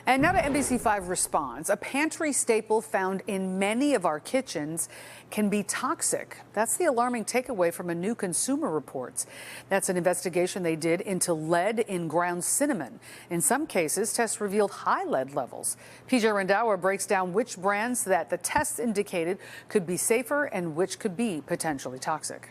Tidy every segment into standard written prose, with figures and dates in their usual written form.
And now to NBC5 Responds. A pantry staple found in many of our kitchens can be toxic. That's the alarming takeaway from a new Consumer Reports. That's an investigation they did into lead in ground cinnamon. In some cases, tests revealed high lead levels. PJ Randhawa breaks down which brands that the tests indicated could be safer and which could be potentially toxic.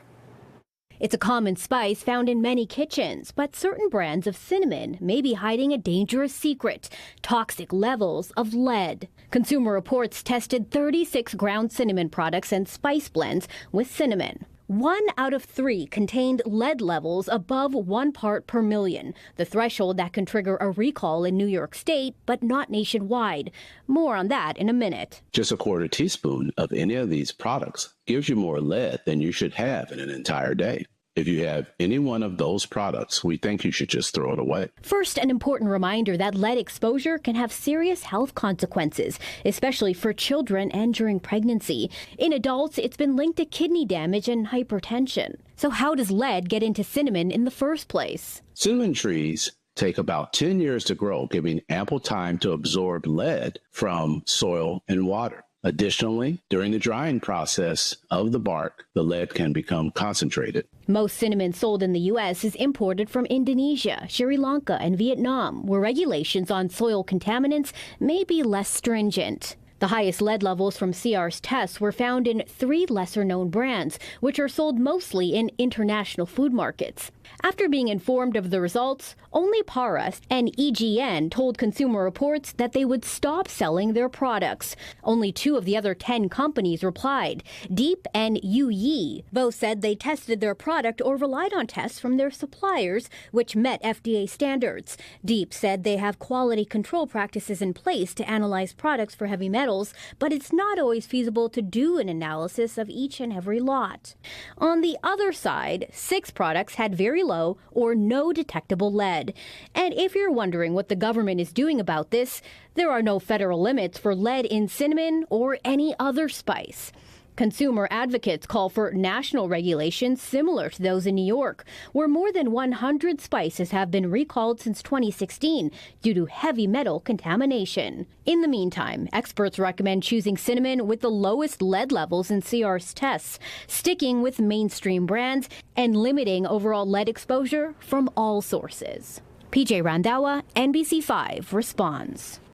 It's a common spice found in many kitchens, but certain brands of cinnamon may be hiding a dangerous secret: toxic levels of lead. Consumer Reports tested 36 ground cinnamon products and spice blends with cinnamon. 1 out of 3 contained lead levels above 1 part per million, the threshold that can trigger a recall in New York State, but not nationwide. More on that in a minute. Just a quarter teaspoon of any of these products gives you more lead than you should have in an entire day. If you have any one of those products, we think you should just throw it away. First, an important reminder that lead exposure can have serious health consequences, especially for children and during pregnancy. In adults, it's been linked to kidney damage and hypertension. So how does lead get into cinnamon in the first place? Cinnamon trees take about 10 years to grow, giving ample time to absorb lead from soil and water. Additionally, during the drying process of the bark, the lead can become concentrated. Most cinnamon sold in the U.S. is imported from Indonesia, Sri Lanka, and Vietnam, where regulations on soil contaminants may be less stringent. The highest lead levels from CR's tests were found in 3 lesser-known brands, which are sold mostly in international food markets. After being informed of the results, only Paras and EGN told Consumer Reports that they would stop selling their products. Only 2 of the other 10 companies replied. Deep and Yi both said they tested their product or relied on tests from their suppliers, which met FDA standards. Deep said they have quality control practices in place to analyze products for heavy metals, but it's not always feasible to do an analysis of each and every lot. On the other side, 6 products had very low or no detectable lead. And if you're wondering what the government is doing about this, there are no federal limits for lead in cinnamon or any other spice. Consumer advocates call for national regulations similar to those in New York, where more than 100 spices have been recalled since 2016 due to heavy metal contamination. In the meantime, experts recommend choosing cinnamon with the lowest lead levels in CR's tests, sticking with mainstream brands, and limiting overall lead exposure from all sources. PJ Randhawa, NBC5 Responds.